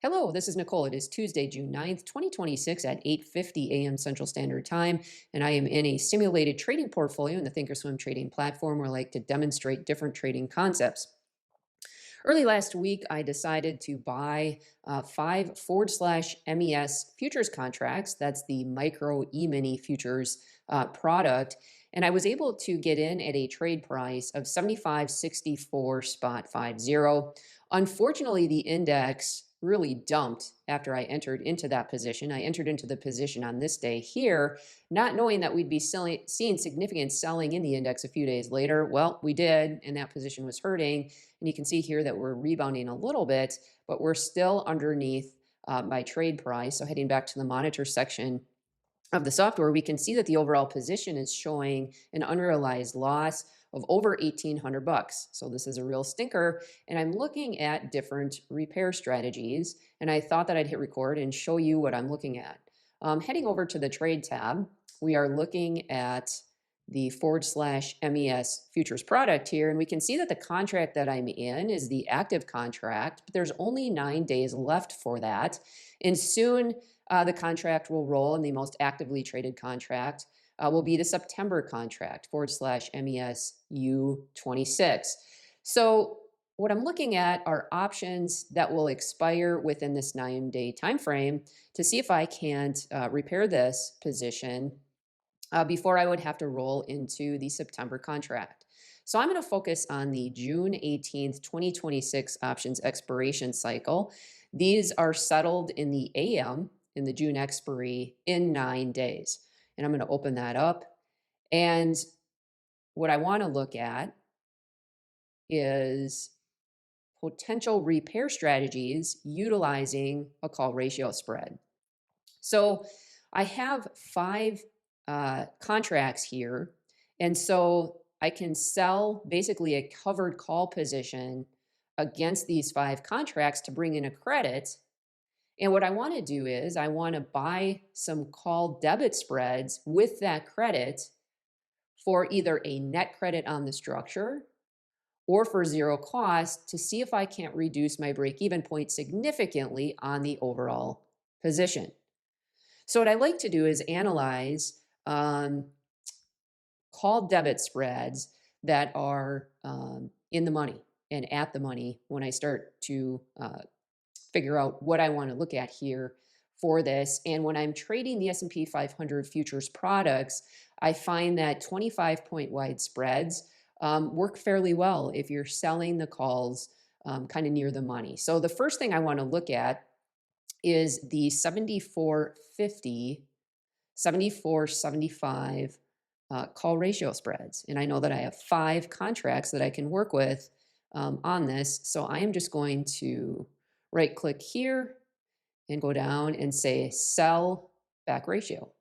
Hello, this is Nicole. It is Tuesday, June 9th, 2026 at 8:50 a.m. Central Standard Time, and I am in a simulated trading portfolio in the ThinkorSwim trading platform where I like to demonstrate different trading concepts. Early last week, I decided to buy five /MES futures contracts. That's the micro E-mini futures product. And I was able to get in at a trade price of 75.64 spot 50. Unfortunately, the index really dumped after I entered into that position. I entered into the position on this day here, not knowing that we'd be seeing significant selling in the index a few days later. Well, we did, and that position was hurting. And you can see here that we're rebounding a little bit, but we're still underneath my trade price. So heading back to the monitor section of the software, we can see that the overall position is showing an unrealized loss of over 1,800 bucks. So this is a real stinker. And I'm looking at different repair strategies. And I thought that I'd hit record and show you what I'm looking at. Heading over to the trade tab, we are looking at the /MES futures product here. And we can see that the contract that I'm in is the active contract, but there's only 9 days left for that. And soon the contract will roll, and the most actively traded contract will be the September contract /MES U26. So what I'm looking at are options that will expire within this 9-day time frame to see if I can't repair this position before I would have to roll into the September contract. So I'm going to focus on the June 18th, 2026 options expiration cycle. These are settled in the AM in the June expiry in 9 days. And I'm going to open that up. And what I want to look at is potential repair strategies utilizing a call ratio spread. So I have five contracts here. And so I can sell basically a covered call position against these five contracts to bring in a credit. And what I want to do is I want to buy some call debit spreads with that credit for either a net credit on the structure or for zero cost to see if I can't reduce my break-even point significantly on the overall position. So what I like to do is analyze call debit spreads that are in the money and at the money when I start to figure out what I want to look at here for this. And when I'm trading the S&P 500 futures products, I find that 25-point wide spreads work fairly well if you're selling the calls kind of near the money. So the first thing I want to look at is the 74.50, 74.75 call ratio spreads. And I know that I have five contracts that I can work with on this. So I am just going to right click here and go down and say sell back ratio.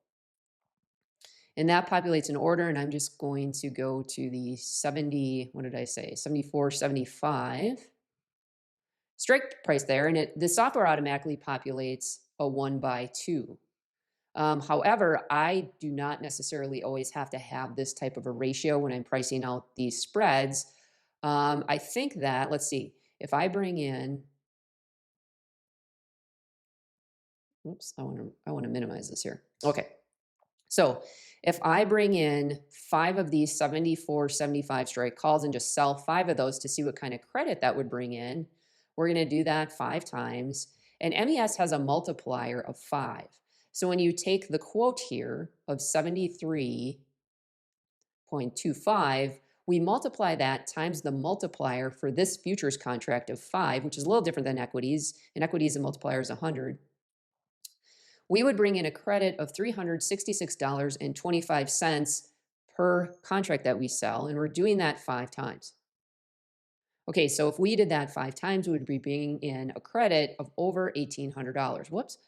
And that populates an order, and I'm just going to go to the 70, what did I say? 74.75 strike price there, and the software automatically populates a 1/2. However, I do not necessarily always have to have this type of a ratio when I'm pricing out these spreads. I think that, let's see, if I bring in, oops, I want to minimize this here. Okay. So if I bring in five of these 74.75 strike calls and just sell five of those to see what kind of credit that would bring in, we're going to do that 5 times. And MES has a multiplier of 5. So when you take the quote here of 73.25, we multiply that times the multiplier for this futures contract of 5, which is a little different than equities. In equities, the multiplier is 100. We would bring in a credit of $366.25 per contract that we sell, and we're doing that 5 times. Okay, so if we did that 5 times, we would be bringing in a credit of over $1,800. Whoops,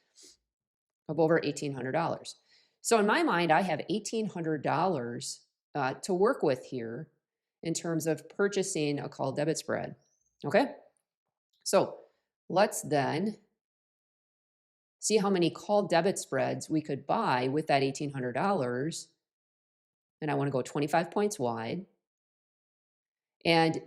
of over $1,800. So in my mind, I have $1,800 to work with here in terms of purchasing a call debit spread. Okay, so let's then see how many call debit spreads we could buy with that $1,800. And I want to go 25 points wide. And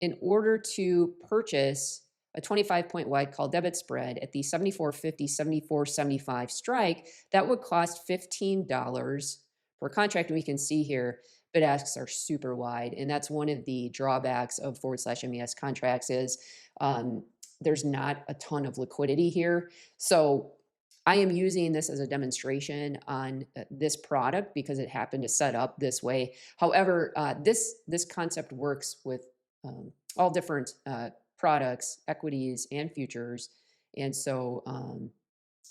in order to purchase a 25-point wide call debit spread at the 74.50, 74.75 strike, that would cost $15 per contract. And we can see here, bid asks are super wide. And that's one of the drawbacks of /MES contracts is there's not a ton of liquidity here. So I am using this as a demonstration on this product because it happened to set up this way. However, this concept works with all different products, equities, and futures. And so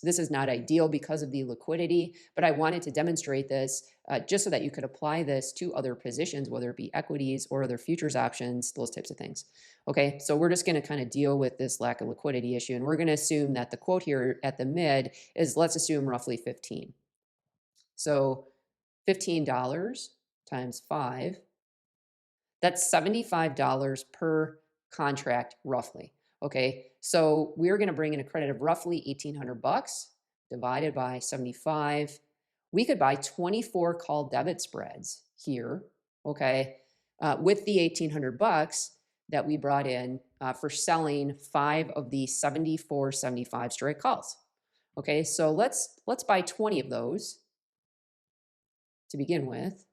this is not ideal because of the liquidity, but I wanted to demonstrate this just so that you could apply this to other positions, whether it be equities or other futures options, those types of things. Okay, so we're just going to kind of deal with this lack of liquidity issue. And we're going to assume that the quote here at the mid is, let's assume, roughly 15. So $15 times 5, that's $75 per contract, roughly. Okay, so we're going to bring in a credit of roughly 1,800 bucks divided by 75. We could buy 24 call debit spreads here, okay, with the 1,800 bucks that we brought in for selling 5 of the 74.75 straight calls. Okay, so let's buy 20 of those to begin with.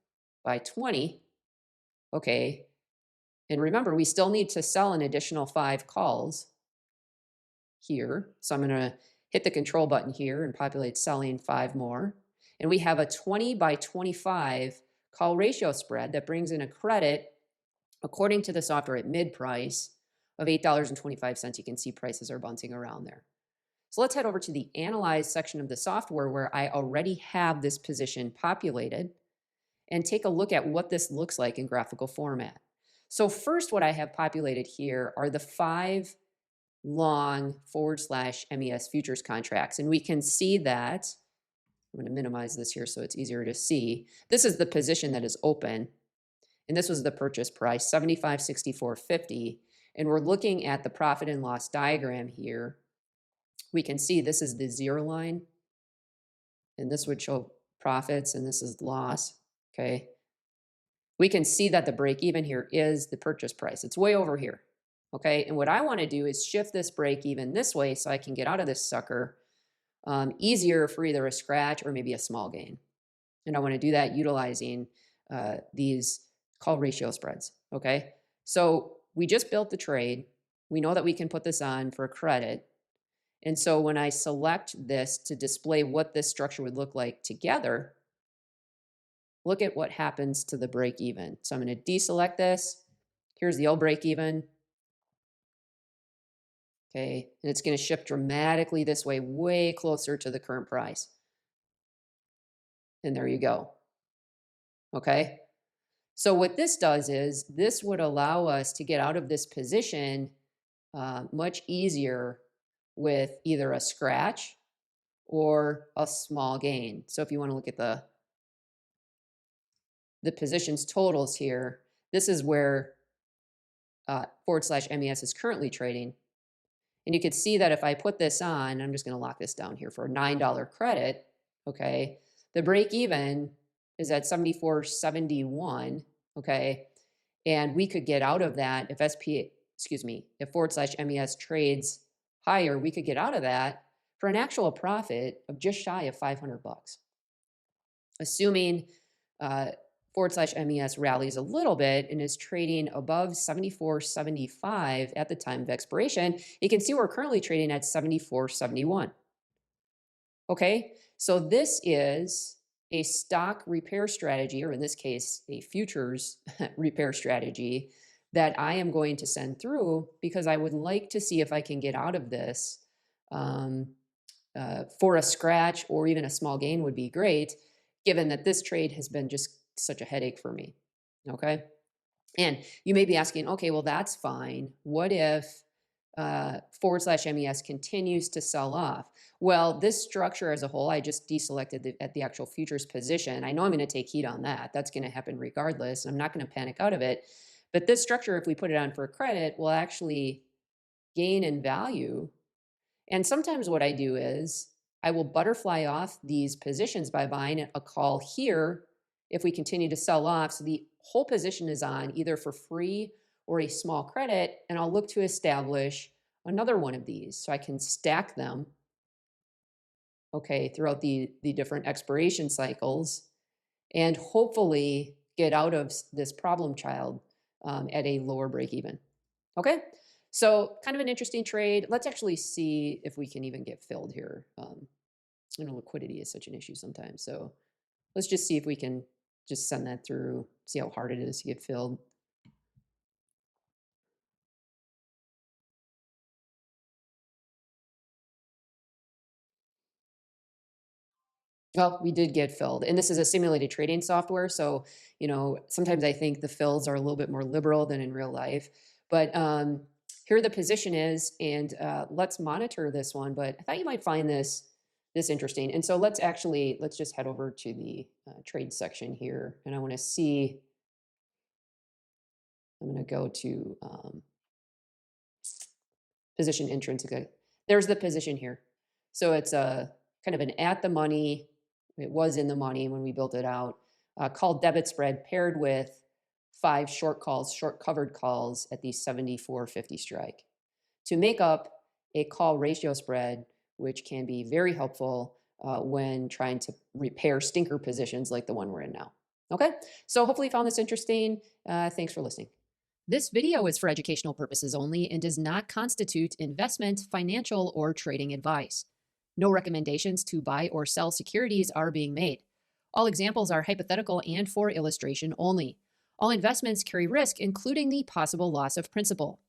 Buy 20. Okay, and remember, we still need to sell an additional 5 calls here. So I'm going to hit the control button here and populate selling 5 more. And we have a 20 by 25 call ratio spread that brings in a credit, according to the software, at mid price of $8.25. You can see prices are bouncing around there. So let's head over to the Analyze section of the software where I already have this position populated and take a look at what this looks like in graphical format. So first, what I have populated here are the 5 long /MES futures contracts. And we can see that, I'm going to minimize this here so it's easier to see. This is the position that is open. And this was the purchase price, $75.64.50. And we're looking at the profit and loss diagram here. We can see this is the 0 line. And this would show profits, and this is loss. Okay. We can see that the break even here is the purchase price. It's way over here. Okay, and what I want to do is shift this break even this way so I can get out of this sucker easier for either a scratch or maybe a small gain. And I want to do that utilizing these call ratio spreads. Okay, so we just built the trade. We know that we can put this on for a credit. And so when I select this to display what this structure would look like together, look at what happens to the break even. So I'm going to deselect this. Here's the old break even. Okay, and it's going to shift dramatically this way, way closer to the current price. And there you go. Okay, so what this does is this would allow us to get out of this position much easier with either a scratch or a small gain. So if you want to look at the positions totals here, this is where /MES is currently trading. And you can see that if I put this on, I'm just going to lock this down here for a $9 credit. Okay, the break even is at 74.71. Okay, and we could get out of that if if /MES trades higher, we could get out of that for an actual profit of just shy of 500 bucks. Assuming /MES rallies a little bit and is trading above 74.75 at the time of expiration, you can see we're currently trading at 74.71. Okay, so this is a stock repair strategy, or in this case, a futures repair strategy that I am going to send through because I would like to see if I can get out of this for a scratch or even a small gain would be great, given that this trade has been just such a headache for me. Okay, and you may be asking, okay, well, that's fine. What if /MES continues to sell off? Well, this structure as a whole, I just deselected at the actual futures position. I know I'm going to take heat on that. That's going to happen regardless. I'm not going to panic out of it. But this structure, if we put it on for a credit, will actually gain in value. And sometimes what I do is I will butterfly off these positions by buying a call here if we continue to sell off. So the whole position is on either for free or a small credit, and I'll look to establish another one of these. So I can stack them, okay, throughout the different expiration cycles and hopefully get out of this problem child at a lower break even. Okay, so kind of an interesting trade. Let's actually see if we can even get filled here. Liquidity is such an issue sometimes. So let's just see if we can just send that through, see how hard it is to get filled. Well, we did get filled, and this is a simulated trading software. So, sometimes I think the fills are a little bit more liberal than in real life. But here the position is, and let's monitor this one. But I thought you might find this interesting. And so let's just head over to the trade section here, and I want to see. I'm going to go to position intrinsic. There's the position here. So it's a kind of an at the money. It was in the money when we built it out. Called debit spread paired with 5 short calls, short covered calls at the 74.50 strike to make up a call ratio spread, which can be very helpful when trying to repair stinker positions like the one we're in now. Okay, so hopefully you found this interesting. Thanks for listening. This video is for educational purposes only and does not constitute investment, financial, or trading advice. No recommendations to buy or sell securities are being made. All examples are hypothetical and for illustration only. All investments carry risk, including the possible loss of principal.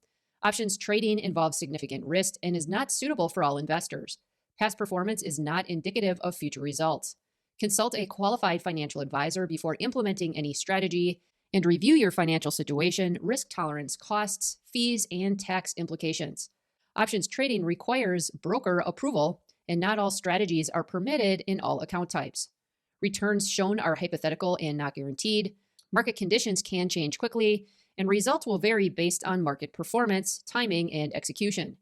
Options trading involves significant risk and is not suitable for all investors. Past performance is not indicative of future results. Consult a qualified financial advisor before implementing any strategy and review your financial situation, risk tolerance, costs, fees, and tax implications. Options trading requires broker approval, and not all strategies are permitted in all account types. Returns shown are hypothetical and not guaranteed. Market conditions can change quickly, and results will vary based on market performance, timing, and execution.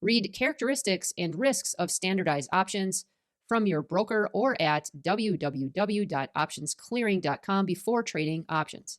Read characteristics and risks of standardized options from your broker or at www.optionsclearing.com before trading options.